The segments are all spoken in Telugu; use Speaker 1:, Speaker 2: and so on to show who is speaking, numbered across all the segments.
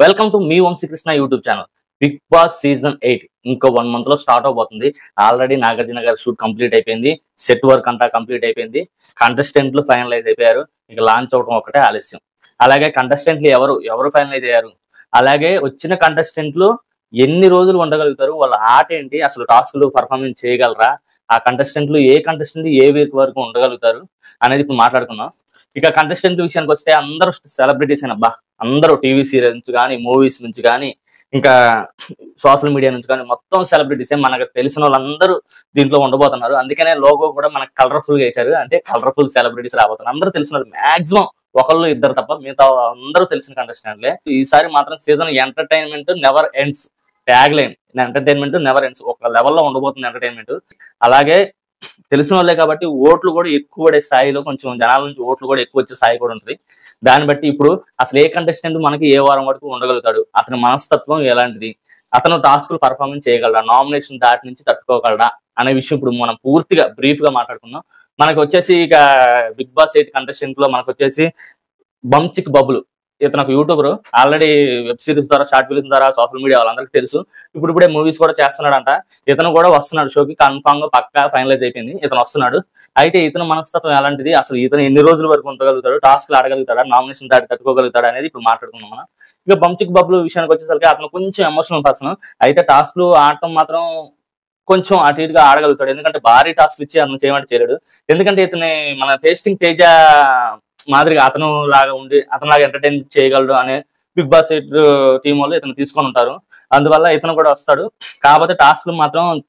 Speaker 1: వెల్కమ్ టు మీ Vamshikrishna YouTube channel. Bigg Boss season 8 ఇంకో 1 month లో స్టార్ట్ అవబోతుంది. ఆల్రెడీ నాగార్జున గారి షూట్ కంప్లీట్ అయిపోయింది, సెట్ వర్క్ అంతా కంప్లీట్ అయిపోయింది, కంటెస్టెంట్లు ఫైనలైజ్ అయిపోయారు. ఇక లాంచ్ అవడం ఒకటే ఆలస్యం. అలాగే కంటెస్టెంట్లు ఎవరు ఫైనలైజ్ అయ్యారు, అలాగే వచ్చిన కంటెస్టెంట్లు ఎన్ని రోజులు ఉండగలుగుతారు, వాళ్ళ ఆట ఏంటి, అసలు టాస్క్లు పర్ఫార్మెన్స్ చేయగలరా, ఆ కంటెస్టెంట్లు ఏ కంటెస్టెంట్ ఏ వీక్ వరకు ఉండగలుగుతారు అనేది ఇప్పుడు మాట్లాడుకుందాం. ఇక కంటెస్టెంట్ విషయానికి వస్తే అందరూ సెలబ్రిటీస్ అయినబ్బా, అందరూ టీవీ సీరియల్ నుంచి కానీ, మూవీస్ నుంచి కానీ, ఇంకా సోషల్ మీడియా నుంచి కానీ మొత్తం సెలబ్రిటీసే. మనకు తెలిసిన వాళ్ళందరూ దీంట్లో ఉండబోతున్నారు. అందుకనే లోగో కూడా మనకు కలర్ఫుల్ గా వేశారు. అంటే కలర్ఫుల్ సెలబ్రిటీస్ రాబోతున్నారు. అందరూ తెలిసిన మాక్సిమం ఒకళ్ళు ఇద్దరు తప్ప మిగతా అందరూ తెలిసిన కంటెస్టెంట్లే. ఈసారి మాత్రం season entertainment never ends tag line, entertainment never ends. ఒక లెవెల్లో ఉండబోతుంది ఎంటర్టైన్మెంట్. అలాగే తెలిసిన వాళ్ళే కాబట్టి ఓట్లు కూడా ఎక్కువ పడే స్థాయిలో, కొంచెం జనాల నుంచి ఓట్లు కూడా ఎక్కువ వచ్చే స్థాయి కూడా ఉంటుంది. దాన్ని బట్టి ఇప్పుడు అసలు ఏ కంటెస్టెంట్ మనకి ఏ వారం వరకు ఉండగలుగుతాడు, అతని మనస్తత్వం ఎలాంటిది, అతను టాస్క్లు పర్ఫార్మెన్స్ చేయగలడా, నామినేషన్ దాటి నుంచి తట్టుకోగలడా అనే విషయం ఇప్పుడు మనం పూర్తిగా బ్రీఫ్ గా మాట్లాడుకుందాం. మనకు వచ్చేసి ఇక బిగ్ బాస్ 8 కంటెస్టెంట్ లో మనకు వచ్చేసి బంచిక్ బబుల్, ఇతను ఒక యూట్యూబర్. ఆల్రెడీ వెబ్ సిరీస్ ద్వారా, షార్ట్ ఫిల్మ్స్ ద్వారా సోషల్ మీడియా వాళ్ళందరికీ తెలుసు. ఇప్పుడే మూవీస్ కూడా చేస్తున్నాడంట. ఇతను కూడా వస్తున్నాడు షోకి, కన్ఫామ్ గా పక్కా ఫైనలైజ్ అయిపోయింది, ఇతను వస్తున్నాడు. అయితే ఇతను మనస్తత్వం ఎలాంటిది, అసలు ఇతను ఎన్ని రోజుల వరకు ఉండగలుగుతాడు, టాస్క్లు ఆడగలుగుతాడా, నామినేషన్ దాటి తట్టుకోగలుగుతాడా అనేది ఇప్పుడు మాట్లాడుకుందాం మనం. ఇక బంచిక్ బబుల్ విషయానికి వచ్చేసరికి అతను కొంచెం ఎమోషనల్ పర్సన్. అయితే టాస్క్లు ఆడటం మాత్రం కొంచెం అటు ఇటుగా ఆడగలుగుతాడు. ఎందుకంటే భారీ టాస్క్లు ఇచ్చి అతను చేయమంటే చేయలేడు. ఎందుకంటే ఇతని మన టేస్టింగ్ తేజ మాదిరిగా అతను లాగా ఉండి అతను ఎంటర్టైన్ చేయగలడు అనే బిగ్ బాస్ 8 టీం వాళ్ళు ఇతను తీసుకొని ఉంటారు. అందువల్ల ఇతను కూడా వస్తాడు. కాకపోతే టాస్క్లు మాత్రం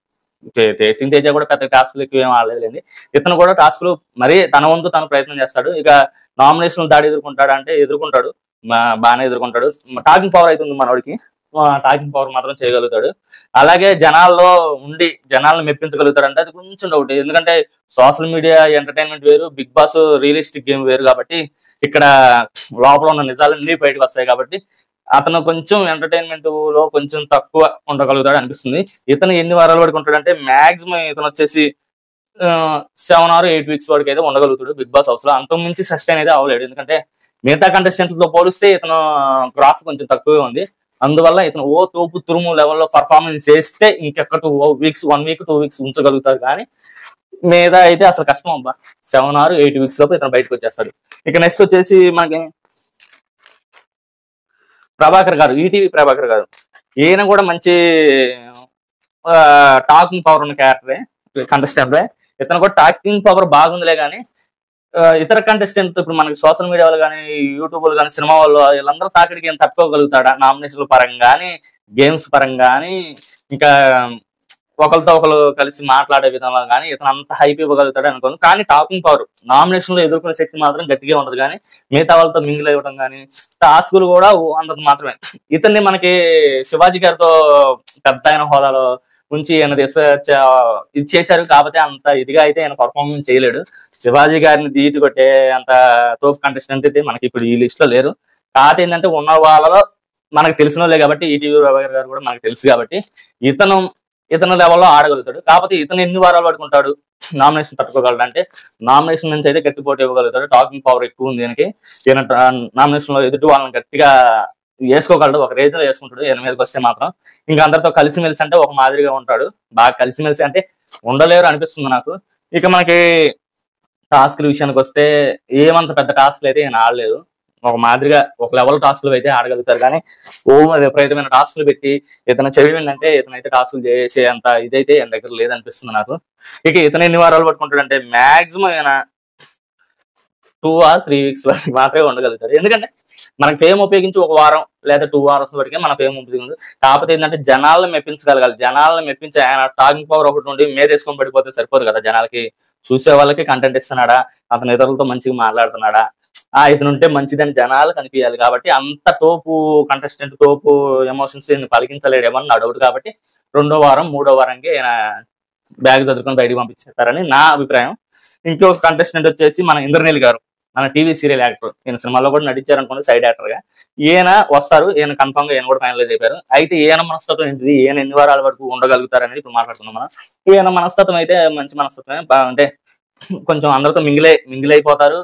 Speaker 1: టేస్టింగ్ తేజ కూడా పెద్ద టాస్క్లు ఎక్కువ ఏం ఆడలేదండి. ఇతను కూడా టాస్క్లు మరీ తన వంతు తను ప్రయత్నం చేస్తాడు. ఇక నామినేషన్ దాడి ఎదుర్కొంటాడు అంటే ఎదుర్కొంటాడు, బాగానే ఎదుర్కొంటాడు. టాకింగ్ పవర్ అవుతుంది మనోడికి, టాకింగ్ పవర్ మాత్రం చేయగలుగుతాడు. అలాగే జనాల్లో ఉండి జనాలను మెప్పించగలుగుతాడు అంటే అది కొంచెం డౌట్. ఎందుకంటే సోషల్ మీడియా ఎంటర్టైన్మెంట్ వేరు, బిగ్ బాస్ రియలిస్టిక్ గేమ్ వేరు. కాబట్టి ఇక్కడ లోపల ఉన్న నిజాలన్నీ బయటకు వస్తాయి. కాబట్టి అతను కొంచెం ఎంటర్టైన్మెంట్ లో కొంచెం తక్కువ ఉండగలుగుతాడు అనిపిస్తుంది. ఇతను ఎన్ని వారాలు వరకు ఉంటాడంటే మాక్సిమం ఇతను వచ్చేసి 7 or 8 weeks వరకు అయితే ఉండగలుగుతాడు బిగ్ బాస్ హౌస్ లో. అంతకు మించి సస్టైన్ అయితే అవ్వలేడు. ఎందుకంటే మిగతా కంటెస్టెంట్స్ తో పోలిస్తే ఇతను గ్రాఫ్ కొంచెం తక్కువే ఉంది. అందువల్ల ఇతను తోపు తురుము లెవెల్లో పర్ఫార్మెన్స్ చేస్తే ఇంకెక్క 2 weeks 1 week 2 weeks ఉంచగలుగుతారు. కానీ మీద అయితే అసలు కష్టం అబ్బా. 7 or 8 weeks లోపు ఇతను బయటకు వచ్చేస్తాడు. ఇక నెక్స్ట్ వచ్చేసి మనకి ప్రభాకర్ గారు, ఈటీవీ ప్రభాకర్ గారు. ఈయన కూడా మంచి టాకింగ్ పవర్ ఉన్న క్యారెక్టరే, కంటెస్టెంటే. ఇతను కూడా టాకింగ్ పవర్ బాగుందిలే. కానీ ఇతర కంటెస్టెంట్ ఇప్పుడు మనకి సోషల్ మీడియా వాళ్ళు కానీ, యూట్యూబ్ కానీ, సినిమా వాళ్ళు వీళ్ళందరూ తాకిడికి ఏం తట్టుకోగలుగుతాడా, నామినేషన్ల పరంగా కానీ, గేమ్స్ పరంగా కానీ, ఇంకా ఒకరితో ఒకరు కలిసి మాట్లాడే విధంగా కానీ ఇతను అంత హైప్ ఇవ్వగలుగుతాడు అనుకోను. కానీ టాకింగ్ పవర్ నామినేషన్ లో ఎదుర్కొనే శక్తి మాత్రం గట్టిగా ఉంటది. కానీ మిగతా వాళ్ళతో మింగిల్ ఇవ్వడం కానీ టాస్కులు కూడా అంతకు మాత్రమే. ఇతన్ని మనకి శివాజీ గారితో పెద్ద అయిన హోదాలో ఉంచి ఆయన ఇది చేశారు. కాకపోతే అంత ఇదిగా అయితే ఆయన పర్ఫార్మెన్స్ చేయలేడు. శివాజీ గారిని దీటి కొట్టే అంత తోపు కంటెస్టెంట్ అయితే మనకి ఇప్పుడు ఈ లిస్ట్ లో లేరు. కాకపోతే ఏంటంటే ఉన్న వాళ్ళలో మనకు తెలిసిన వాళ్ళే కాబట్టి, ఈటీవీ ప్రభాకర్ గారు కూడా మనకు తెలుసు కాబట్టి ఇతను లెవెల్లో ఆడగలుగుతాడు. కాకపోతే ఇతను ఎన్ని వారాలు పడుకుంటాడు నామినేషన్ తట్టుకోగలడు అంటే, నామినేషన్ నుంచి అయితే గట్టి పోటీ ఇవ్వగలుగుతాడు. టాకింగ్ పవర్ ఎక్కువ ఉంది దీనికి. ఈయన నామినేషన్ లో ఎదుటి వాళ్ళని గట్టిగా వేసుకోగలడు, ఒక రేంజ్ లో వేసుకుంటాడు. ఈయన మీదకి వస్తే మాత్రం ఇంకా అందరితో కలిసిమెలిసి అంటే ఒక మాదిరిగా ఉంటాడు. బాగా కలిసిమెలిసి అంటే ఉండలేరు అనిపిస్తుంది నాకు. ఇక మనకి టాస్క్ల విషయానికి వస్తే ఏమంత పెద్ద టాస్క్లు అయితే ఈయన ఆడలేదు. ఒక మాదిరిగా ఒక లెవెల్ టాస్క్లు అయితే ఆడగలుగుతారు. కానీ విపరీతమైన టాస్క్లు పెట్టి ఇతను చదివిందంటే ఇతనైతే టాస్క్లు చేసే అంత ఇదైతే ఈయన దగ్గర లేదనిపిస్తుంది నాకు. ఇక ఇతను ఎన్ని వారాలు పట్టుకుంటాడంటే మాక్సిమం ఈయన 2 or 3 weeks వరకు మాత్రమే ఉండగలుగుతారు. ఎందుకంటే మనకి ఫేమ్ ఉపయోగించి 1 వారం లేదా 2 hours వరకే మన ఫేమ్ ఉపయోగింది. కాకపోతే ఏంటంటే జనాలను మెప్పించగలగాలి. జనాలను మెప్పించి ఆయన టాకింగ్ పవర్ ఒకటి ఉండి మీద వేసుకొని పడిపోతే సరిపోదు కదా. జనాలకి చూసే వాళ్ళకి కంటెంట్ ఇస్తున్నాడా, అతను ఇతరులతో మంచిగా మాట్లాడుతున్నాడా, ఇతను ఉంటే మంచిదని జనాలు కనిపించాలి. కాబట్టి అంత తోపు కంటెస్టెంట్, తోపు ఎమోషన్స్ పలికించలేడేమని నా డౌట్. కాబట్టి 2వ వారం 3వ వారానికి ఆయన బ్యాగ్ చదువుకొని బయటకు పంపించేస్తారని నా అభిప్రాయం. ఇంకొక కంటెస్టెంట్ వచ్చేసి మన ఇంద్రనీల్ గారు, మన టీవీ సీరియల్ యాక్టర్. ఈయన సినిమాలో కూడా నటించారు అనుకోండి, సైడ్ యాక్టర్ గా. ఈయన వస్తారు. ఈయన కన్ఫర్మ్ గా ఈయన కూడా ఫైనలైజ్ అయిపోయారు. అయితే ఈయన మనస్తత్వం ఏంటిది, ఈయన ఎన్ని వారాల వరకు ఉండగలుగుతారు అనేది ఇప్పుడు మాట్లాడుతున్నాం మనం. ఈయన మనస్తత్వం అయితే మంచి మనస్తత్వమే. అంటే కొంచెం అందరితో మింగిల్ అయిపోతారు.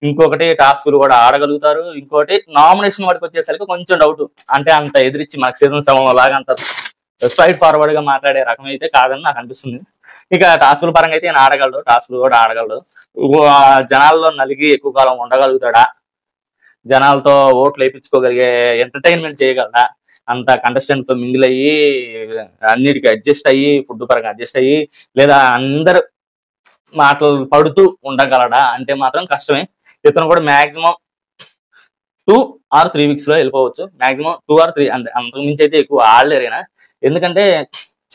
Speaker 1: ఇంకొకటి టాస్కులు కూడా ఆడగలుగుతారు. ఇంకోటి నామినేషన్ వరకు వచ్చేసరికి కొంచెం డౌట్, అంటే అంత ఎదిరించి మనకు సీజన్ 7 లాగా అంత స్ట్రైట్ ఫార్వర్డ్ గా మాట్లాడే రకం అయితే కాదని నాకు అనిపిస్తుంది. ఇక టాస్కుల పరంగా అయితే ఆడగలడు, టాస్కులు కూడా ఆడగలడు. జనాల్లో నలిగి ఎక్కువ కాలం ఉండగలుగుతాడా, జనాలతో ఓట్లు వేయించుకోగలిగే ఎంటర్టైన్మెంట్ చేయగలరా, అంత కంటెస్టెంట్ తో మింగిల్ అయ్యి అన్నిటికీ అడ్జస్ట్ అయ్యి ఫుడ్ పరంగా అడ్జస్ట్ అయ్యి, లేదా అందరు మాటలు పడుతూ ఉండగలడా అంటే మాత్రం కష్టమే. ఇతను కూడా మాక్సిమం 2 or 3 weeks లో వెళ్ళిపోవచ్చు. మాక్సిమం 2 or 3, అంటే అంతకు మించి అయితే ఎక్కువ ఆడలేరైనా. ఎందుకంటే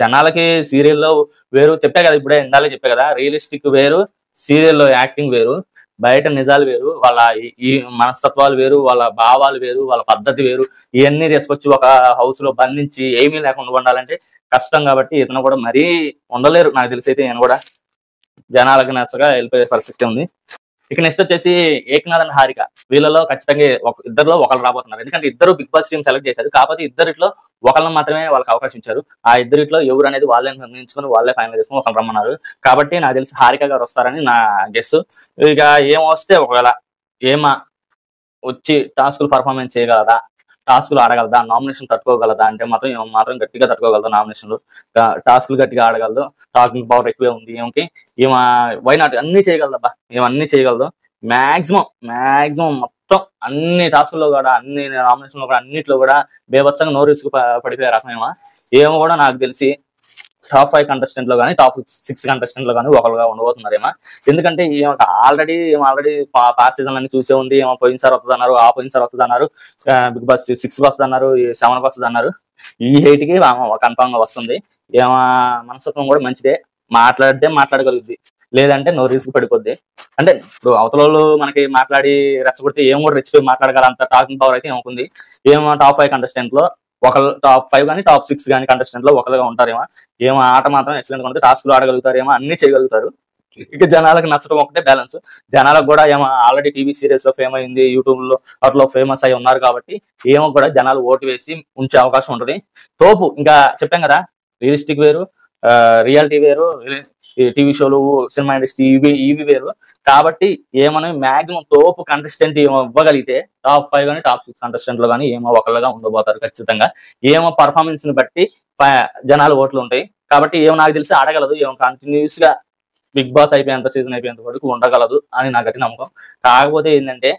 Speaker 1: జనాలకి సీరియల్లో వేరు, చెప్పా కదా ఇప్పుడే ఇందాలే చెప్పా కదా, రియలిస్టిక్ వేరు, సీరియల్లో యాక్టింగ్ వేరు, బయట నిజాలు వేరు, వాళ్ళ ఈ మనస్తత్వాలు వేరు, వాళ్ళ భావాలు వేరు, వాళ్ళ పద్ధతి వేరు. ఇవన్నీ తీసుకొచ్చి ఒక హౌస్ లో బంధించి ఏమీ లేకుండా ఉండాలంటే కష్టం. కాబట్టి ఇతను కూడా మరీ ఉండలేరు నాకు తెలిసి అయితే. నేను కూడా జనాలకు నచ్చగా వెళ్ళిపోయే పరిస్థితి ఉంది. ఇక నెక్స్ట్ వచ్చేసి ఏక్నాథ్ అండ్ హారిక, వీళ్ళలో ఖచ్చితంగా ఇద్దరిలో ఒకళ్ళు రాబోతున్నారు. ఎందుకంటే ఇద్దరు బిగ్ బాస్ టీం సెలెక్ట్ చేశారు, కాకపోతే ఇద్దరిట్లో ఒకళ్ళని మాత్రమే వాళ్ళకి అవకాశం ఇచ్చారు. ఆ ఇద్దరిట్లో ఎవరు అనేది వాళ్ళే నిర్ణయించుకుని వాళ్ళే ఫైనల్ చేసుకుని ఒకళ్ళు రమ్మన్నారు. కాబట్టి నాకు తెలిసి హారిక గారు వస్తారని నా గెస్. ఇక ఏమొస్తే ఒకవేళ ఏమా వచ్చి టాస్కులు పర్ఫార్మెన్స్ చేయగలదా, టాస్కులు ఆడగలదా, నామినేషన్ తట్టుకోగలదా అంటే మాత్రం గట్టిగా తట్టుకోగలదు. నామినేషన్లు టాస్కులు గట్టిగా ఆడగలదు, టాకింగ్ పవర్ ఎక్కువే ఉంది ఏమకి. ఈమె వైనాట్ అన్ని చేయగలదబ్బా, ఏమన్నీ చేయగలదు. మాక్సిమం మొత్తం అన్ని టాస్కుల్లో కూడా, అన్ని నామినేషన్లో కూడా, అన్నిట్లో కూడా బేబత్సంగా నోరు పడిపోయే రకం ఏమో కూడా నాకు తెలిసి టాప్ 5 కంటెస్టెంట్ లో కానీ టాప్ 6 కంటెస్టెంట్ లో కానీ ఒకరుగా ఉండబోతున్నారేమో. ఎందుకంటే ఆల్రెడీ పాస్ సీజన్ అన్ని చూసే ఉంది. ఏమో పోయినసారి వస్తుంది అన్నారు, ఆ పోయినసారి వస్తుంది అన్నారు, బిగ్ బాస్ 6 వస్తుంది అన్నారు, 7 వస్తుంది అన్నారు. ఈ 8కి కన్ఫామ్ గా వస్తుంది. ఏమో మనస్తత్వం కూడా మంచిదే, మాట్లాడితే మాట్లాడగలుగుద్ది, లేదంటే నో రిస్క్ పడిపోద్ది. అంటే ఇప్పుడు అవతల వాళ్ళు మనకి మాట్లాడి రెచ్చగొడితే ఏం కూడా రెచ్చిపోయి మాట్లాడగల అంత టాకింగ్ పవర్ అయితే ఏముంది. ఏమో టాప్ 5 కంటెస్టెంట్ లో ఒకళ్ళు, టాప్ 5 కానీ టాప్ 6 కానీ కంటెస్టెంట్ లో ఒకరుగా ఉంటారేమో. ఏమో ఆట మాత్రం ఎక్సలెంట్ గా ఉంటుంది, టాస్క్లు ఆడగలుగుతారేమో, అన్ని చేయగలుగుతారు. ఇక జనాలకు నచ్చడం ఒకటే బ్యాలెన్స్. జనాలకు కూడా ఏమో ఆల్రెడీ టీవీ సీరియల్స్ లో ఫేమ్ అయింది, యూట్యూబ్ లో అట్లా ఫేమస్ అయి ఉన్నారు. కాబట్టి ఏమో కూడా జనాలు ఓటు వేసి ఉంచే అవకాశం ఉంటుంది. తోపు ఇంకా చెప్పాం కదా, రియలిస్టిక్ వేరు, రియాలిటీ వేరు, టీవీ షోలు, సినిమా ఇండస్ట్రీ ఇవి వేరు. కాబట్టి ఏమని మాక్సిమం తోపు కంటెస్టెంట్ ఇవ్వగలిగితే టాప్ 5 కానీ టాప్ 6 కంటెస్టెంట్ లో కానీ ఏమో ఒకళ్ళగా ఉండబోతారు ఖచ్చితంగా. ఏమో పర్ఫార్మెన్స్ ని బట్టి జనాలు ఓట్లు ఉంటాయి. కాబట్టి ఏమో నాకు తెలిసి ఆడగలదు, ఏమో కంటిన్యూస్ గా బిగ్ బాస్ అయిపోయేంత, సీజన్ అయిపోయేంత వరకు ఉండగలదు అని నాకు గట్టి నమ్మకం. కాకపోతే ఏంటంటే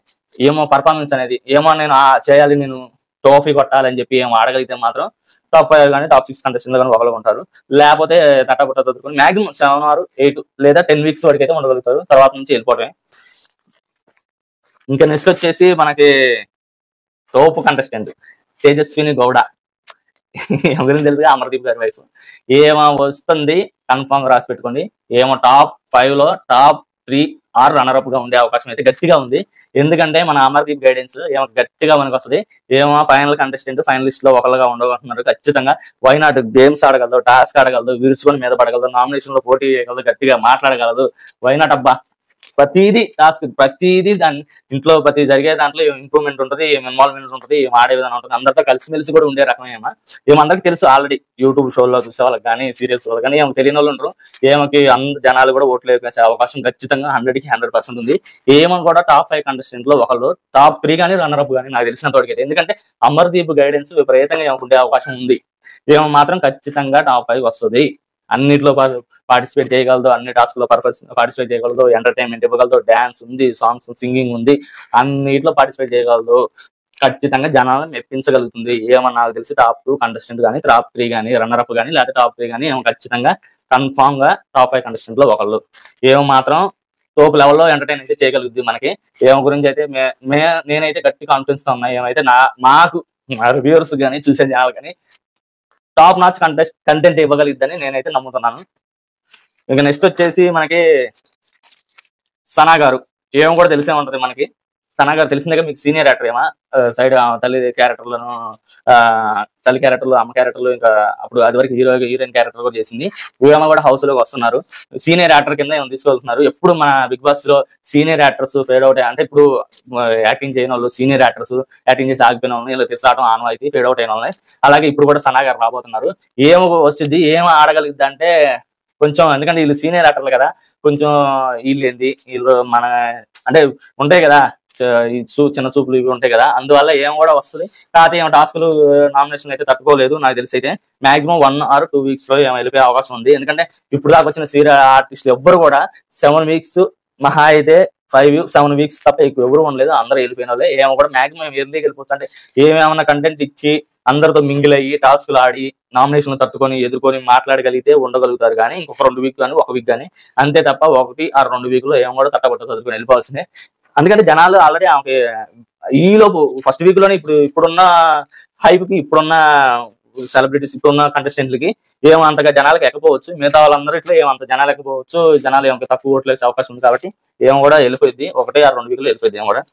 Speaker 1: ఏమో పర్ఫార్మెన్స్ అనేది ఏమో నేను చేయాలి, నేను ట్రోఫీ కొట్టాలని చెప్పి ఏమో ఆడగలిగితే మాత్రం టాప్ 5 కానీ టాప్ 6 కంటెస్టెంట్ కానీ ఒకళ్ళు ఉంటారు. లేకపోతే తట్టబుట్ట చదువుకొని మాక్సిమం 7 or 8 లేదా 10 weeks వరకు అయితే ఉండగలుగుతారు. తర్వాత నుంచి వెళ్ళిపోవటమే. ఇంకా నెక్స్ట్ వచ్చేసి మనకి తోపు కంటెస్టెంట్ తేజస్విని గౌడ. గురించి తెలుసుగా, అమర్దీప్ గారి వైఫ్. ఏమో వస్తుంది కన్ఫామ్ గా రాసి పెట్టుకోండి. ఏమో టాప్ 5 లో టాప్ 3 or రన్నర్-అప్ గా ఉండే అవకాశం అయితే గట్టిగా ఉంది. ఎందుకంటే మన అమర్దీప్ గైడెన్స్ ఏమో గట్టిగా మనకు వస్తుంది. ఏమో ఫైనల్ కంటెస్టెంట్, ఫైనలిస్ట్ లో ఒకళ్ళగా ఉండబోతున్నారు ఖచ్చితంగా. వైనాట్ గేమ్స్ ఆడగలదు, టాస్క్ ఆడగలదు, విరుచుకొని మీద పడగలదు, నామినేషన్ లో పోటీ చేయగలదు, గట్టిగా మాట్లాడగలదు. వైనాట్ అబ్బా, ప్రతిదీ టాస్క్, ప్రతిదీ దాని ఇంట్లో ప్రతి జరిగే దాంట్లో ఇంప్రూవ్మెంట్ ఉంటుంది, ఇన్వాల్వ్మెంట్ ఉంటుంది, ఆడే విధానం ఉంటుంది. అందరితో కలిసిమెలిసి కూడా ఉండే రకమేమో. ఏమందరికి తెలుసు ఆల్రెడీ యూట్యూబ్ షోలో చూసే వాళ్ళకి కానీ, సీరియల్స్ లో కానీ ఏమో తెలియని వాళ్ళు ఉంటారు. ఏమోకి జనాలు కూడా ఓట్లు వేసే అవకాశం ఖచ్చితంగా 100కి 100% ఉంది. ఏమో కూడా టాప్ 5 కంటెస్టెంట్ లో ఒకళ్ళు, టాప్ 3 కానీ రన్నర్-అప్ కానీ నాకు తెలిసిన తోడికైతే. ఎందుకంటే అమర్దీప్ గైడెన్స్ విపరీతంగా ఏముండే అవకాశం ఉంది. ఏమో మాత్రం ఖచ్చితంగా టాప్ 5 వస్తుంది. అన్నిట్లో పార్టిసిపేట్ చేయగలదు, అన్ని టాస్క్ లో పార్టిసిపేట్ చేయగలదు, ఎంటర్టైన్మెంట్ ఇవ్వగలదు, డాన్స్ ఉంది, సాంగ్స్, సింగింగ్ ఉంది, అన్నిట్లో పార్టిసిపేట్ చేయగలదు. ఖచ్చితంగా జనాలను మెప్పించగలుగుతుంది. ఏమో నాకు తెలిసి టాప్ 2 కంటెస్టెంట్ కానీ, టాప్ 3 కానీ, రన్నర్-అప్ కానీ, లేకపోతే టాప్ 3 కానీ ఏమో ఖచ్చితంగా కన్ఫామ్ గా టాప్ 5 కంటెస్టెంట్ లో ఒకళ్ళు. ఏమో మాత్రం తోపు లెవెల్లో ఎంటర్టైన్ అయితే చేయగలుగుతుంది మనకి. ఏమో గురించి అయితే నేనైతే గట్టి కాన్ఫిడెన్స్ తో ఉన్నా. ఏమైతే మాకు రివ్యూవర్స్ కానీ, చూసే జనాలు కానీ టాప్ నాచ్ కంటెంట్ ఇవ్వగలిగిద్దని నేనైతే నమ్ముతున్నాను. ఇక నెక్స్ట్ వచ్చేసి మనకి సనా గారు. ఏమో కూడా తెలిసే ఉంటది మనకి. సనా గారు తెలిసిందే మీకు, సీనియర్ యాక్టర్. ఏమో సైడ్ తల్లి క్యారెక్టర్లను, తల్లి క్యారెక్టర్లు, అమ్మ క్యారెక్టర్లు, ఇంకా అప్పుడు అది వరకు హీరోయిన్ క్యారెక్టర్ కూడా చేసింది. ఏమో కూడా హౌస్ లోకి వస్తున్నారు. సీనియర్ యాక్టర్ కింద ఏమో తీసుకెళ్తున్నారు. ఎప్పుడు మన బిగ్ బాస్ లో సీనియర్ యాక్టర్స్ ఫేడ్ అవుట్, అంటే ఇప్పుడు యాక్టింగ్ చేయని వాళ్ళు, సీనియర్ యాక్టర్స్ యాక్టింగ్ చేసి ఆగిపోయిన వాళ్ళని ఇలా తీసుకురావడం ఆనవాయితీ, ఫేడ్ అవుట్ అయిన వాళ్ళని. అలాగే ఇప్పుడు కూడా సనా గారు రాబోతున్నారు. ఏమో వచ్చింది, ఏమో ఆడగలిగిద్ది అంటే కొంచెం, ఎందుకంటే వీళ్ళు సీనియర్ యాక్టర్లు కదా, కొంచెం వీళ్ళు మన అంటే ఉంటాయి కదా ఈ చిన్న చూపులు ఇవి ఉంటాయి కదా, అందువల్ల ఏం కూడా వస్తుంది. కాకపోతే ఏమో టాస్కులు నామినేషన్ అయితే తట్టుకోలేదు నాకు తెలిసి. అయితే మాక్సిమం 1 or 2 weeks లో ఏమో వెళ్ళిపోయే అవకాశం ఉంది. ఎందుకంటే ఇప్పుడు దాకా వచ్చిన సీరియల్ ఆర్టిస్టులు ఎవ్వరు కూడా 7 weeks మహా అయితే 5-7 weeks తప్ప ఎక్కువ ఎవరు ఉండలేదు. అందరూ వెళ్ళిపోయిన వాళ్ళే. ఏమో కూడా మాక్సిమం ఎర్లీకి వెళ్ళిపోతుంది. అంటే ఏమేమన్నా కంటెంట్ ఇచ్చి అందరితో మింగిల్ అయ్యి టాస్కులు ఆడి నామినేషన్ తట్టుకొని ఎదుర్కొని మాట్లాడగలిగితే ఉండగలుగుతారు. కానీ ఇంకొక 2 weeks కానీ 1 week కానీ అంతే తప్ప 1 or 2 weeks లో ఏమో కూడా తట్టబట్ట చదువుకొని వెళ్ళిపోవాల్సిందే. అందుకంటే జనాలు ఆల్రెడీ ఆమెకి ఈలోపు ఫస్ట్ వీక్ లోనే ఇప్పుడున్న హైప్ కి, ఇప్పుడున్న సెలబ్రిటీస్, ఇప్పుడున్న కంటెస్టెంట్లకి ఏమో అంతగా జనాలకి ఎక్కపోవచ్చు. మిగతా వాళ్ళందరూ ఇట్లా ఏమంత జనాలు ఎక్కపోవచ్చు. జనాలు ఏమో తక్కువ ఓట్లు వేసే అవకాశం ఉంది. కాబట్టి ఏమో కూడా వెళ్ళిపోయింది. 1 or 2 weeks లో వెళ్ళిపోయింది ఏమో కూడా.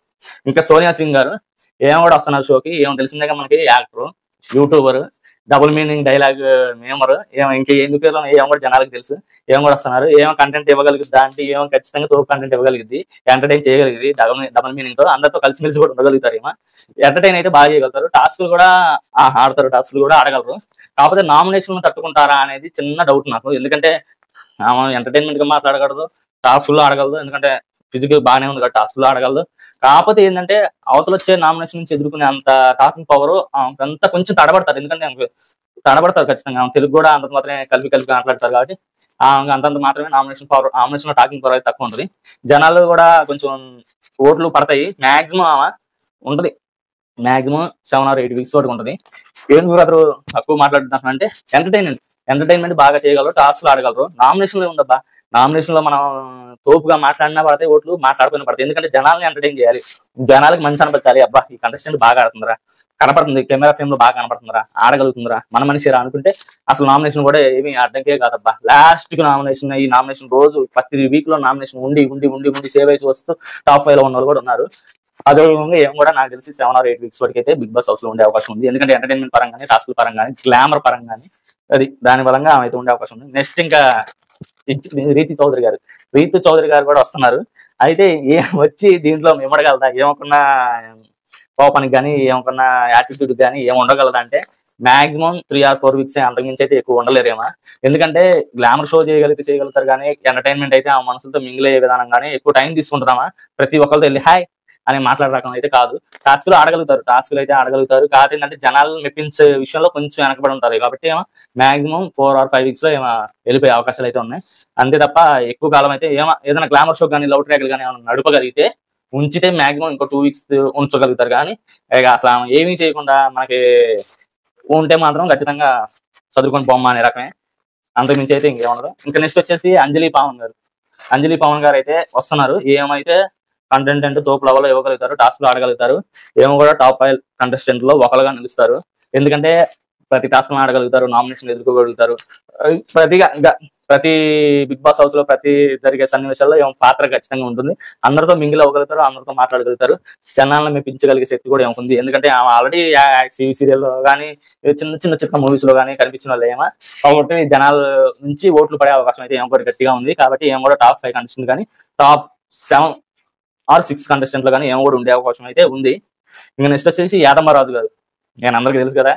Speaker 1: ఇంకా సోనియా సింగ్ గారు ఏమో కూడా వస్తున్నారు షోకి. ఏమో తెలిసిందే మనకి, actor, YouTuber, double meaning dialogue memer, ఏమో ఇంకా ఎందుకు పేర్లు ఏమో కూడా జనాలకు తెలుసు. ఏమో కూడా వస్తున్నారు. ఏమో కంటెంట్ ఇవ్వగలుగుద్దా అంటే ఏమో ఖచ్చితంగా తోపు కంటెంట్ ఇవ్వగలిగింది. ఎంటర్టైన్ చేయగలిగింది. డబుల్ మీనింగ్ తో అందరితో కలిసిమెలిసి కూడా ఉండగలుగుతారు. ఏమో ఎంటర్టైన్ అయితే బాగా చేయగలుగుతారు. టాస్కులు కూడా ఆడతారు, టాస్కులు కూడా ఆడగలరు. కాకపోతే నామినేషన్ తట్టుకుంటారా అనేది చిన్న డౌట్ నాకు. ఎందుకంటే ఎంటర్టైన్మెంట్ గా మాట్లాడగలదు, టాస్కుల్లో ఆడగలదు. ఎందుకంటే ఫిజికల్ బాగానే ఉంది కదా, టాస్కుల్లో ఆడగలదు. కాకపోతే ఏంటంటే అవతల వచ్చే నామినేషన్ నుంచి ఎదుర్కొనే అంత టాకింగ్ పవర్ అంతా కొంచెం తడబడతారు. ఎందుకంటే తడబడతారు ఖచ్చితంగా. తెలుగు కూడా అంత మాత్రమే కలిపి మాట్లాడతారు. కాబట్టి అంతంత మాత్రమే నామినేషన్ పవర్, నామినేషన్ లో టాకింగ్ పవర్ అయితే తక్కువ ఉంటుంది. జనాలు కూడా కొంచెం ఓట్లు పడతాయి. మాక్సిమం ఉంటది, మాక్సిమం 7 or 8 weeks వరకు ఉంటుంది. ఎందుకు అతను తక్కువ మాట్లాడుతున్నారంటే ఎంటర్టైన్మెంట్ బాగా చేయగలరు, టాస్క్లు ఆడగలరు. నామినేషన్ లో ఉందబ్బా, నామినేషన్ లో మనం తోపుగా మాట్లాడినా పడతాయి ఓట్లు, మాట్లాడుకుని పడతాయి. ఎందుకంటే జనాల్ని ఎంటర్టైన్ చేయాలి, జనాలకు మంచి అనిపించాలి. అబ్బా ఈ కంటెస్టెంట్ బాగా ఆడుతుందిరా, కనపడుతుంది, కెమెరా ఫ్రేమ్ లో బాగా కనపడుతుందిరా, ఆడగలుగుతుందిరా, మన మనిషిరా అనుకుంటే అసలు నామినేషన్ కూడా ఏమీ అడ్డంకే కాదబ్బా. లాస్ట్ కి నామినేషన్, ఈ నామినేషన్ రోజు ప్రతి వీక్ లో నామినేషన్ ఉండి ఉండి ఉండి ఉండి సేవ్ అయితే వస్తూ టాప్ 5 లో ఉన్న వాళ్ళు కూడా ఉన్నారు. అదే విధంగా ఏం కూడా నాకు తెలిసి 7 or 8 weeks వరకు అయితే బిగ్ బాస్ హౌస్ లో ఉండే అవకాశం ఉంది. ఎందుకంటే ఎంటర్టైన్మెంట్ పరంగానే, టాస్కుల పరంగానే, గ్లామర్ పరంగానే అది దాని బలంగా ఆమె అయితే ఉండే అవకాశం ఉంది. నెక్స్ట్ ఇంకా రీతి చౌదరి గారు కూడా వస్తున్నారు. అయితే వచ్చి దీంట్లో మిమ్మడగలదా, ఏమనుకున్న కోపానికి కానీ, ఏమనుకున్న యాటిట్యూడ్ కానీ ఏమి ఉండగలదా అంటే మాక్సిమం 3 or 4 weeks, అంతకుమించి అయితే ఎక్కువ ఉండలేరేమో. ఎందుకంటే గ్లామర్ షో చేయగలుగుతారు కానీ ఎంటర్టైన్మెంట్ అయితే ఆ మనసులతో మింగిల్ అయ్యే విధానం కానీ ఎక్కువ టైం తీసుకుంటున్నామా. ప్రతి ఒక్కరితో వెళ్ళి హాయ్ అని మాట్లాడే రకం అయితే కాదు. టాస్కులు అయితే ఆడగలుగుతారు. కాకపోతే ఏంటంటే జనాలను మెప్పించే విషయంలో కొంచెం వెనకబడి ఉంటారు. కాబట్టి ఏమో మాక్సిమం 4 or 5 weeks లో ఏమో వెళ్ళిపోయే అవకాశాలు అయితే ఉన్నాయి. అంతే తప్ప ఎక్కువ కాలం అయితే ఏదైనా గ్లామర్ షో కానీ, లవ్ ట్రాక్లు కానీ ఏమైనా నడపగలిగితే ఉంచితే మాక్సిమం ఇంకో 2 weeks ఉంచగలుగుతారు. కానీ ఇక అసలు ఏమీ చేయకుండా మనకి ఉంటే మాత్రం ఖచ్చితంగా చదువుకొని బొమ్మ అనే రకమే, అంతకుమించి అయితే ఇంకేముండదు. ఇంకా నెక్స్ట్ వచ్చేసి అంజలి పవన్ గారు అయితే వస్తున్నారు. ఏమైతే కంటెంట్ అంటే తోపు లెవెల్లో ఇవ్వగలుగుతారు, టాస్క్లు ఆడగలుగుతారు. ఏమో కూడా టాప్ 5 కంటెస్టెంట్ లో ఒకరుగా నిలుస్తారు. ఎందుకంటే ప్రతి టాస్క్ ఆడగలుగుతారు, నామినేషన్ ఎదుర్కోగలుగుతారు. ప్రతి బిగ్ బాస్ హౌస్ లో ప్రతి జరిగే సన్నివేశాల్లో ఏమో పాత్ర ఖచ్చితంగా ఉంటుంది. అందరితో మింగిల్ అవ్వగలుగుతారు, అందరితో మాట్లాడగలుగుతారు. జనాలను మెప్పించగలిగే శక్తి కూడా ఏముంది. ఎందుకంటే ఆల్రెడీ సీరియల్ కానీ, చిన్న మూవీస్ లో కానీ కనిపించిన వాళ్ళు ఏమో. కాబట్టి జనాల నుంచి ఓట్లు పడే అవకాశం అయితే ఏమో కూడా గట్టిగా ఉంది. కాబట్టి ఏమో కూడా టాప్ 5 కంటెస్టెంట్ కానీ, టాప్ 7 or 6 కంటెస్టెంట్లు కానీ ఏమో కూడా ఉండే అవకాశం అయితే ఉంది. ఇంకా నెక్స్ట్ వచ్చేసి యాదమ్మరాజు గారు. నేను అందరికీ తెలుసు కదా,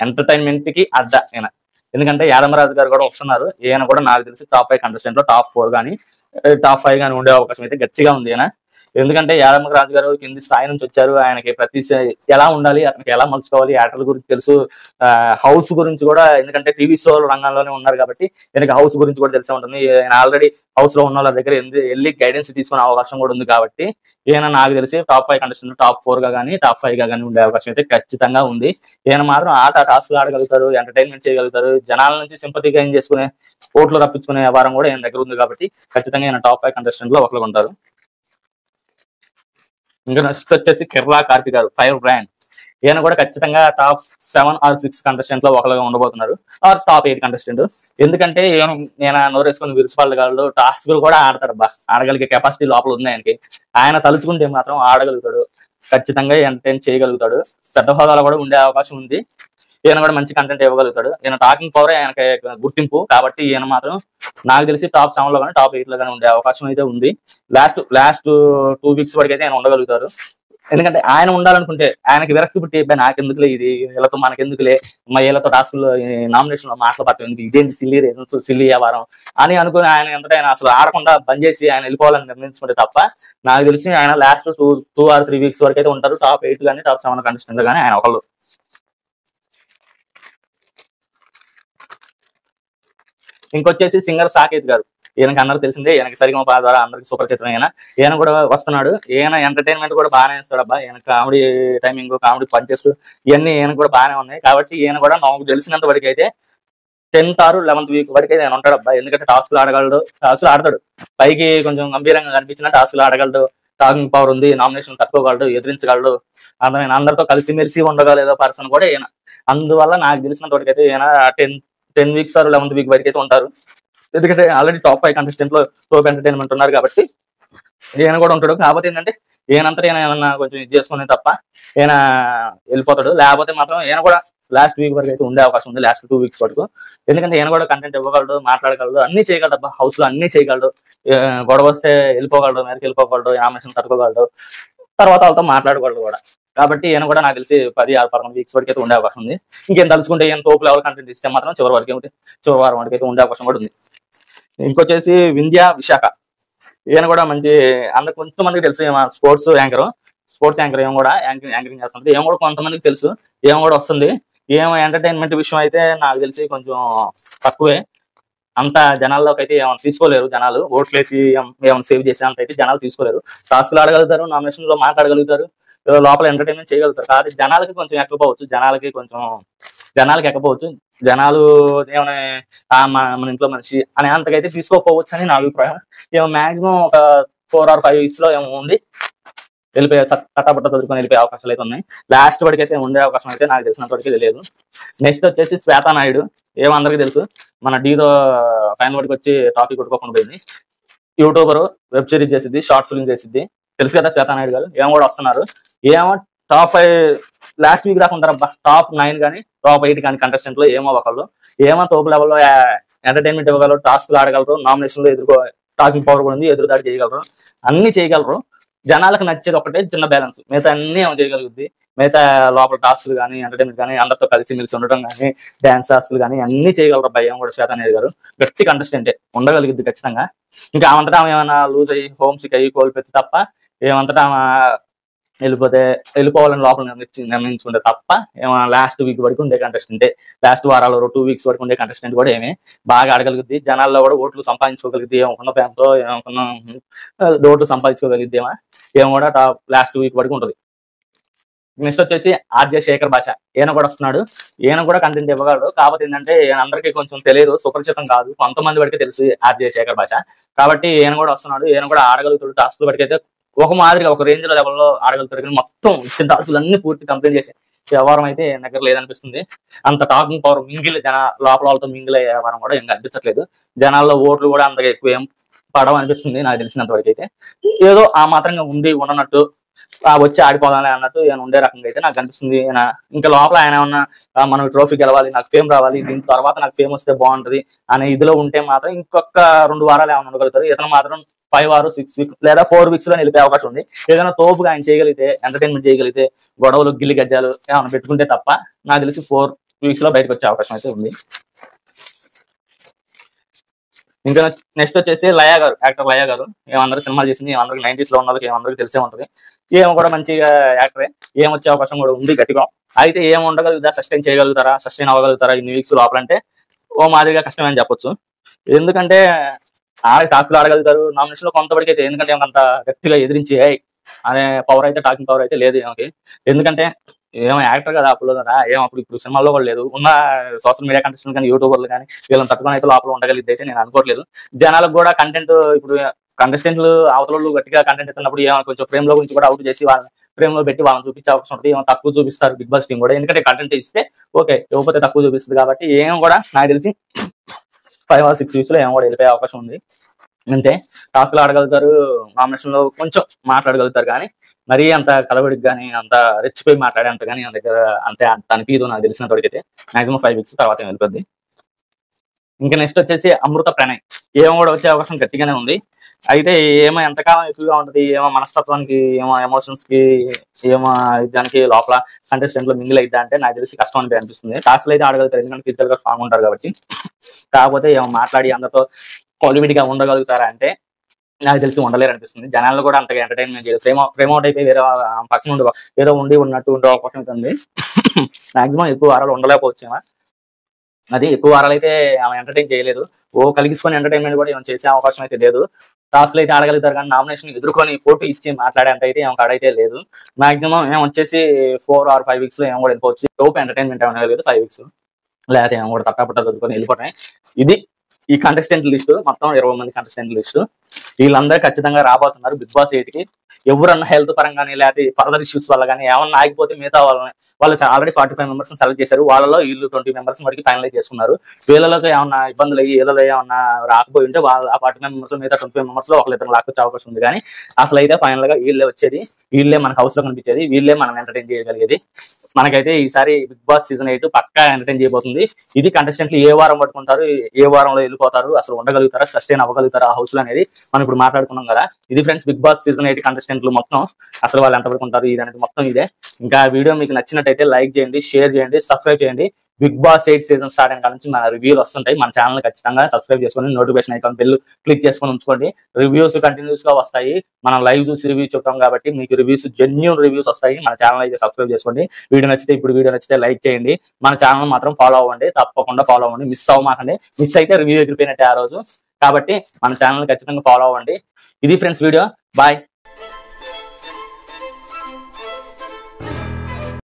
Speaker 1: ఎంటర్టైన్మెంట్ కి అడ్డ ఈయన. ఎందుకంటే యాదమ్మరాజు గారు కూడా వస్తున్నారు. ఈయన కూడా నాకు తెలిసి టాప్ 5 కంటెస్టెంట్ లో టాప్ 4 కానీ, టాప్ 5 కానీ ఉండే అవకాశం అయితే గట్టిగా ఉంది ఈయన. ఎందుకంటే యాదమ్మరాజు గారు కింది స్థాయి నుంచి వచ్చారు. ఆయనకి ప్రతి ఎలా ఉండాలి, అతనికి ఎలా మలుచుకోవాలి, యాక్టర్ల గురించి తెలుసు, హౌస్ గురించి కూడా, ఎందుకంటే టీవీ షో రంగంలోనే ఉన్నారు కాబట్టి ఈయనకి హౌస్ గురించి కూడా తెలిసే ఉంటుంది. ఆయన ఆల్రెడీ హౌస్ లో ఉన్న వాళ్ళ దగ్గర వెళ్ళి గైడెన్స్ తీసుకునే అవకాశం కూడా ఉంది. కాబట్టి ఈయన నాకు తెలిసి టాప్ 5 కంటెస్టెంట్ టాప్ 4 గా కానీ, టాప్ 5 గా కానీ ఉండే అవకాశం అయితే ఖచ్చితంగా ఉంది. ఈయన మాత్రం టాస్క్లు ఆడగలుగుతారు, ఎంటర్టైన్మెంట్ చేయగలుగుతారు. జనాల నుంచి సింపతి గెయిన్ చేసుకునే, ఓట్లు రప్పించుకునే వ్యవహారం కూడా ఈయన దగ్గర ఉంది. కాబట్టి ఖచ్చితంగా ఈయన టాప్ 5 కంటెస్టెంట్ లో ఒకరు ఉంటారు. ఇంకా నెక్స్ట్ వచ్చేసి కిర్లా కార్తిక్ గారు, ఫైర్ బ్రాండ్. ఈయన కూడా ఖచ్చితంగా టాప్ 7 or 6 కంటెస్టెంట్ లో ఒకరుగా ఉండబోతున్నారు, ఆర్ టాప్ 8 కంటెస్టెంట్. ఎందుకంటే నేను నోరేసుకుని విరుచుపాళ్ళు టాస్క్లు కూడా ఆడతారు. ఆడగలిగే కెపాసిటీ లోపల ఉంది ఆయనకి. ఆయన తలుచుకుంటే మాత్రం ఆడగలుగుతాడు, ఖచ్చితంగా ఎంటర్టైన్ చేయగలుగుతాడు. పెద్ద హోదాలో కూడా ఉండే అవకాశం ఉంది. ఈయన కూడా మంచి కంటెంట్ ఇవ్వగలుగుతాడు. ఈయన టాకింగ్ పవర్ ఆయనకి గుర్తింపు. కాబట్టి ఈయన మాత్రం నాకు తెలిసి టాప్ 7 లో కానీ, టాప్ 8 లో కానీ ఉండే అవకాశం అయితే ఉంది. లాస్ట్ 2 weeks వరకు అయితే ఆయన ఉండగలుగుతారు. ఎందుకంటే ఆయన ఉండాలనుకుంటే ఆయనకి విరక్తి పుట్టి నాకెందుకులే ఇది, వీళ్ళతో మనకెందుకులే, మా వీళ్ళతో టాస్క్లో నామినేషన్ లో మాటలు పట్టడం ఇదేంటి సిల్లీ రీజన్స్ సిల్లీ వ్యవహారం అని అనుకుని ఆయన ఎంతటైనా అసలు ఆడకుండా బంద్ చేసి ఆయన వెళ్ళిపోవాలని నిర్ణయించుకుంటే తప్ప నాకు తెలిసి ఆయన లాస్ట్ 2 or 3 వీక్స్ వరకు అయితే ఉంటారు. టాప్ 8 కానీ టాప్ 7 కంటెస్టెంట్ కానీ ఆయన ఒకళ్ళు. ఇంకొచ్చేసి సింగర్ సాకేత్ గారు. ఈయనకి అందరూ తెలిసిందే, ఈయనకి సరిగమ ద్వారా అందరికి సుపరిచితం. ఈయన కూడా వస్తున్నాడు. ఈయన ఎంటర్టైన్మెంట్ కూడా బాగానే ఇస్తాడు అబ్బా. ఈయన కామెడీ టైమింగ్, కామెడీ పంచెస్ ఇవన్నీ ఈయన కూడా బాగానే ఉన్నాయి. కాబట్టి ఈయన కూడా నాకు తెలిసినంత వరకు అయితే 10th or 11th వీక్ వరకు అయితే ఆయన ఉంటాడు అబ్బా. ఎందుకంటే టాస్క్లు ఆడగలడు, టాస్క్లు ఆడతాడు. పైకి కొంచెం గంభీరంగా కనిపించిన టాస్క్లు ఆడగలడు, టాకింగ్ పవర్ ఉంది, నామినేషన్ తట్టుకోగలడు, ఎదిరించగలడు. అందమైన అందరితో కలిసి మెలిసి ఉండగలదో పర్సన్ కూడా ఈయన. అందువల్ల నాకు తెలిసినంత వరకు అయితే ఈయన 10 weeks or 11th వీక్ వరకు అయితే ఉంటారు. ఎందుకంటే ఆల్రెడీ టాప్ 5 కంటెస్టెంట్ లో టోప్ ఎంటర్టైన్మెంట్ ఉన్నారు కాబట్టి ఈయన కూడా ఉంటాడు. కాకపోతే ఏంటంటే ఈయనంతా ఈయన ఏమన్నా కొంచెం ఇది చేసుకునే తప్ప ఈయన వెళ్ళిపోతాడు. లేకపోతే మాత్రం ఈయన కూడా లాస్ట్ వీక్ వరకు అయితే ఉండే అవకాశం ఉంది, లాస్ట్ 2 వీక్స్ వరకు. ఎందుకంటే ఈయన కూడా కంటెంట్ ఇవ్వగలడు, మాట్లాడగలడు, అన్ని చేయగలడు అబ్బా. హౌస్ లో అన్ని చేయగలడు. గొడవ వస్తే వెళ్ళిపోగలడు, మేరకు వెళ్ళిపోగలడు, నామినేషన్ తట్టుకోగలడు, తర్వాత వాళ్ళతో మాట్లాడగలడు కూడా. కాబట్టి ఈయన కూడా నాకు తెలిసి 10 or 11 వీక్స్ వరకు అయితే ఉండే అవకాశం ఉంది. ఇంకేం తలుచుకుంటే ఈయన తోపు లెవెల్ కంటెంట్ ఇస్తే మాత్రం చివరి వారం వరకు అయితే ఉండే అవకాశం కూడా ఉంది. ఇంకొచ్చేసి వింధ్య విశాఖ. ఈయన కూడా మంచి అందరికి కొంతమందికి తెలుసు, ఏమో స్పోర్ట్స్ యాంకర్ ఏమో కూడా యాంకరింగ్ చేస్తుంది. ఏమో కూడా కొంతమందికి తెలుసు, ఏమో కూడా వస్తుంది. ఏమో ఎంటర్టైన్మెంట్ విషయం అయితే నాకు తెలిసి కొంచెం తక్కువే. అంత జనాల్లోకి అయితే ఏమైనా తీసుకోలేరు జనాలు. ఓట్లేసి ఏమైనా సేవ్ చేసే అంత అయితే జనాలు తీసుకోలేరు. టాస్క్లు ఆడగలుగుతారు, నామినేషన్ లో మాట్లాడగలుగుతారు, లోపల ఎంటర్టైన్మెంట్ చేయగలుగుతారు. కాదు జనాలకి కొంచెం ఎక్కకపోవచ్చు, జనాలకి ఎక్కపోవచ్చు. జనాలు ఏమైనా మన ఇంట్లో మనిషి అనే అంతకైతే తీసుకోకపోవచ్చు అని నా అభిప్రాయం. ఏమో మాక్సిమం ఒక 4 or 5 వీక్స్ లో ఏమో ఉండి వెళ్ళిపోయే తట్టబట్ట చదువుకొని వెళ్ళిపోయే అవకాశాలు అయితే ఉన్నాయి. లాస్ట్ వరకు అయితే ఉండే అవకాశం అయితే నాకు తెలిసినంత వరకు తెలియదు. నెక్స్ట్ వచ్చేసి శ్వేతా నాయుడు. ఏమందరికీ తెలుసు, మన డీతో ఫైనల్ వరకు వచ్చి టాపిక్ కొట్టుకోకుండా పోయింది. యూట్యూబర్, వెబ్ సిరీస్ చేసిద్ది, షార్ట్ ఫిల్మ్ చేసిద్ది, తెలుసు కదా శ్వేతా నాయుడు గారు. ఏమో కూడా వస్తున్నారు. ఏమో టాప్ 5 లాస్ట్ వీక్ దాకా ఉంటారు అబ్బా. టాప్ 9 కానీ టాప్ 8 కానీ కంటెస్టెంట్ లో ఏమో ఒకళ్ళు. ఏమో తోపు లెవెల్లో ఎంటర్టైన్మెంట్ ఇవ్వగలరు, టాస్క్లు ఆడగలరు, నామినేషన్ లో టాకింగ్ పవర్ కూడా ఉంది, ఎదురుదాడి చేయగలరు, అన్ని చేయగలరు. జనాలకు నచ్చేది ఒకటే చిన్న బ్యాలెన్స్, మిగతా అన్ని ఏమో చేయగలుగుద్ది. మిగతా లోపల టాస్క్లు కానీ ఎంటర్టైన్మెంట్ కానీ అందరితో కలిసి మెలిసి ఉండడం కానీ డాన్స్ టాస్క్లు కానీ అన్ని చేయగలరు అబ్బాయి. ఏమో కూడా శ్వేతా నాయుడు గారు గట్టి కంటెస్టెంటే, ఉండగలిగిద్ది ఖచ్చితంగా. ఇంకా ఆమంతటా ఏమైనా లూజ్ అయ్యి హోమ్ సిక్ అయ్యి కోల్పోతే తప్ప ఏమంతటా వెళ్ళిపోవాలని లోపల నిర్ణయించుకుంటే తప్ప ఏమైనా లాస్ట్ వీక్ వరకు ఉండే కంటెస్టెంటే, లాస్ట్ వారాలు 2 వీక్స్ వరకు ఉండే కంటెస్టెంట్ కూడా ఏమి బాగా ఆడగలుగుద్ది. జనాల్లో కూడా ఓట్లు సంపాదించుకోగలిగిద్ది. ఏమనుకున్న ప్రేమతో ఏమనుకున్న ఓట్లు సంపాదించుకోగలిగిద్ది. ఏమో కూడా టాప్ లాస్ట్ వీక్ వరకు ఉంటుంది. నెక్స్ట్ వచ్చేసి ఆర్జే శేఖర్ భాష. ఈయన కూడా వస్తున్నాడు. ఈయన కూడా కంటెంట్ ఇవ్వగలడు. కాకపోతే ఏంటంటే ఈయన అందరికీ కొంచెం తెలియదు, సుపరిచితం కాదు, కొంతమంది వరకే తెలుసు ఆర్జే శేఖర్ భాష. కాబట్టి ఈయన కూడా వస్తున్నాడు. ఈయన కూడా ఆడగలుగుతాడు. టాస్క్లు వరకైతే ఒక మాదిరిగా ఒక రేంజ్ లో లెవెల్లో ఆడగలుగుతారు. కానీ మొత్తం ఇచ్చిన టాస్క్లు అన్ని పూర్తి కంప్లీట్ చేసి వ్యవహారం అయితే దగ్గర లేదనిపిస్తుంది. అంత టాకింగ్ పవర్ లోపల వాళ్ళతో మింగిల్ అయ్యే వ్యవహారం కూడా ఏం కనిపించట్లేదు. జనాల్లో ఓట్లు కూడా అంతగా ఎక్కువ ఏం పడవ అనిపిస్తుంది నాకు తెలిసినంత వరకు అయితే. ఏదో ఆ మాత్రంగా ఉండనట్టు వచ్చి ఆడిపోదాలి అన్నట్టు ఆయన ఉండే రకంగా అయితే నాకు కనిపిస్తుంది. ఇంకా లోపల ఆయన ఏమన్నా మనం ట్రోఫీ గెలవాలి, నాకు ఫేమ్ రావాలి, దీని తర్వాత నాకు ఫేమ్ వస్తే బాగుంటది అనే ఇదిలో ఉంటే మాత్రం ఇంకొక 2 వారాలు ఏమైనా ఉండగలుగుతారు. ఇతను మాత్రం 5 or 6 వీక్స్ లేదా 4 వీక్స్ లో వెళ్ళిపోయే అవకాశం ఉంది. ఏదైనా తోపుగా ఆయన చేయగలిగితే, ఎంటర్టైన్మెంట్ చేయగలిగితే, గొడవలు గిల్లి గజ్జాలు ఏమైనా పెట్టుకుంటే తప్ప నాకు తెలిసి 4 వీక్స్ లో బయటకు వచ్చే అవకాశం అయితే ఉంది. ఇంకా నెక్స్ట్ వచ్చేసి లయ గారు, యాక్టర్ లయ గారు. ఏమందరూ సినిమాలు చేసింది, ఏమందరికి 90s లో ఉన్నది, ఏమందరికి తెలిసే ఉంటుంది. ఏమో కూడా మంచిగా యాక్టరే, ఏమొచ్చే అవకాశం కూడా ఉంది గట్టిగా. అయితే ఏమి ఉండగలుగుతా, సస్టైన్ అవ్వగలుగుతారా ఇన్ని వీక్స్ లోపలంటే ఓ మాదిరిగా కష్టమే అని చెప్పొచ్చు. ఎందుకంటే టాస్క్లు ఆడగలుగుతారు, నామినేషన్ లో కొంతవరకు అయితే. ఎందుకంటే అంత గట్టిగా ఎదిరించి అనే పవర్ అయితే, టాకింగ్ పవర్ అయితే లేదు ఏమకి. ఎందుకంటే ఏమో యాక్టర్ కదా, అప్పుడు కదా ఇప్పుడు సినిమాల్లో కూడా లేదు. ఉన్న సోషల్ మీడియా కంటెస్టెంట్ కానీ యూట్యూబర్లు కానీ వీళ్ళని తట్టుకొని అయితే లోపల ఉండగలిగితే అయితే నేను అనుకోవట్లేదు. జనాలకు కూడా కంటెంట్, ఇప్పుడు కంటెస్టెంట్లు అవతల గట్టిగా కంటెంట్ ఇస్తున్నప్పుడు ఏమైనా కొంచెం ఫ్రేమ్ లో గురించి కూడా అవుట్ చేసి వాళ్ళని ఫ్రేమ్ లో పెట్టి వాళ్ళని చూపించే అవకాశం ఉంటుంది. ఏమో తక్కువ చూపిస్తారు బిగ్ బాస్ టీం కూడా. ఎందుకంటే కంటెంట్ ఇస్తే ఓకే, ఇవ్వకపోతే తక్కువ చూపిస్తుంది. కాబట్టి ఏం కూడా నాకు తెలిసి 5 or 6 వీక్స్ లో ఏమో కూడా వెళ్ళిపోయే అవకాశం ఉంది. అంటే టాస్క్లు ఆడగలుగుతారు, నామినేషన్ లో కొంచెం మాట్లాడగలుగుతారు, కానీ మరీ అంత కలబడికి కానీ అంత రెచ్చిపోయి మాట్లాడేంత కానీ నా దగ్గర అంతే అనిపించదు నాకు తెలిసినంత వరకు అయితే. మాక్సిమం 5 వీక్స్ తర్వాత వెళ్ళిపోద్ది. ఇంకా నెక్స్ట్ వచ్చేసి అమృత ప్రణయ్. ఏమో కూడా వచ్చే అవకాశం గట్టిగానే ఉంది. అయితే ఏమో ఎంతకాలం ఎక్కువగా ఉంటుంది, ఏమో మనస్తత్వానికి, ఏమో ఎమోషన్స్ కి, ఏమో దానికి లోపల కంటెస్టెంట్ లో మింగిల్ అయిద్దా అంటే నాకు తెలిసి కష్టం అంటే అనిపిస్తుంది. టాస్క్లు అయితే ఆడగలుగుతారు, ఎందుకంటే ఫిజికల్ గా స్ట్రాంగ్ ఉంటారు కాబట్టి. కాకపోతే ఏమో మాట్లాడి అందరితో కాలిమిడిగా ఉండగలుగుతారా అంటే నాకు తెలిసి ఉండలేరు అనిపిస్తుంది. జనాలు కూడా అంతగా ఎంటర్టైన్మెంట్ చేయలేదు. ఫ్రేమ్ అవుట్ అయిపోయి వేరే పక్కన ఉండి ఏదో ఉన్నట్టు ఉండే అవకాశం అయితే ఉంది. మాక్సిమం ఎక్కువ వారాలు ఉండలేకపోవచ్చేమో. అది ఎక్కువ వారాలు అయితే ఆమె ఎంటర్టైన్ చేయలేదు. కలిగించుకొని ఎంటర్టైన్మెంట్ కూడా ఏమైనా చేసే అవకాశం అయితే లేదు. టాస్క్లు అయితే ఆడగలుగుతారు, కానీ నామినేషన్ ఎదుర్కొని పోటీ ఇచ్చి మాట్లాడేంత అయితే ఏమో కాడైతే లేదు. మాక్సిమం ఏమో వచ్చేసి 4 or 5 weeks లో ఏమో కూడా వెళ్ళిపోవచ్చు. టోప్ ఎంటర్టైన్మెంట్ ఏమైనా లేదు 5 weeks, లేకపోతే ఏమో కూడా తట్టపట్ట చదువుకొని వెళ్ళిపోతాయి. ఇది ఈ కంటెస్టెంట్ లిస్టు, మొత్తం 20 మంది కంటెస్టెంట్ లిస్టు. వీళ్ళందరూ ఖచ్చితంగా రాబోతున్నారు బిగ్ బాస్ 8 కి. ఎవరన్నా హెల్త్ పరంగానే లేకపోతే ఫర్దర్ ఇష్యూస్ వల్ల కానీ ఏమన్నా ఆగిపోతే మిగతా వాళ్ళు ఆల్రెడీ 45 members సెలెక్ట్ చేశారు. వాళ్ళలో వీళ్ళు 20 members వరకు ఫైనలైజ్ చేసుకున్నారు. వీళ్ళలో ఏమన్నా ఇబ్బందులు అయ్యి వీళ్ళలో ఏమన్నా రాకపోయి ఉంటే వాళ్ళ ఆ 45 members మిగతా 25 members లో ఒకరిద్దరు లాక్కొచ్చే అవకాశం ఉంది. కానీ అసలు అయితే ఫైనల్ గా వీళ్ళే వచ్చేది, వీళ్ళే మనకు హౌస్ లో కనిపించేది, వీళ్ళే మనం ఎంటర్టైన్ చేయగలిగేది. మనకైతే ఈసారి బిగ్ బాస్ సీజన్ 8 పక్కా ఎంటర్టైన్ చేయబోతుంది. ఇది కంటెస్టెంట్లు ఏ వారం పట్టుకుంటారు, ఏ వారంలో వెళ్ళిపోతారు, అసలు ఉండగలుగుతారా, సస్టైన్ అవ్వగలుగుతారా ఆ హౌస్ లో అనేది మనం ఇప్పుడు మాట్లాడుకున్నాం కదా. ఇది ఫ్రెండ్స్ బిగ్ బాస్ సీజన్ 8 కంటెస్టెంట్లు మొత్తం. అసలు వాళ్ళు ఎంతవరకు ఉంటారు ఇది అనేది మొత్తం ఇదే. ఇంకా వీడియో మీకు నచ్చినట్టయితే లైక్ చేయండి, షేర్ చేయండి, సబ్స్క్రైబ్ చేయండి. బిగ్ బాస్ 8 సీజన్ స్టార్ట్ అయిన నుంచి మన రివ్యూలు వస్తుంటాయి. మన ఛానల్ ఖచ్చితంగా సబ్స్క్రైబ్ చేసుకొని నోటిఫికేషన్ ఐకాన్ బెల్ క్లిక్ చేసుకొని ఉంచుకోండి. రివ్యూస్ కంటిన్యూస్ గా వస్తాయి. మనం లైవ్ చూసి రివ్యూ చెప్తాం కాబట్టి మీకు రివ్యూస్, జెన్యూన్ రివ్యూస్ వస్తాయి. మన ఛానల్ అయితే సబ్స్క్రైబ్ చేసుకోండి. వీడియో నచ్చితే లైక్ చేయండి. మన ఛానల్ మాత్రం ఫాలో అవ్వండి, తప్పకుండా ఫాలో అవ్వండి. మిస్ అవ్వమాకండి. మిస్ అయితే రివ్యూ ఎగిరిపోయినట్టే ఆ రోజు. కాబట్టి మన ఛానల్ ఖచ్చితంగా ఫాలో అవ్వండి. ఇది ఫ్రెండ్స్ వీడియో. బాయ్.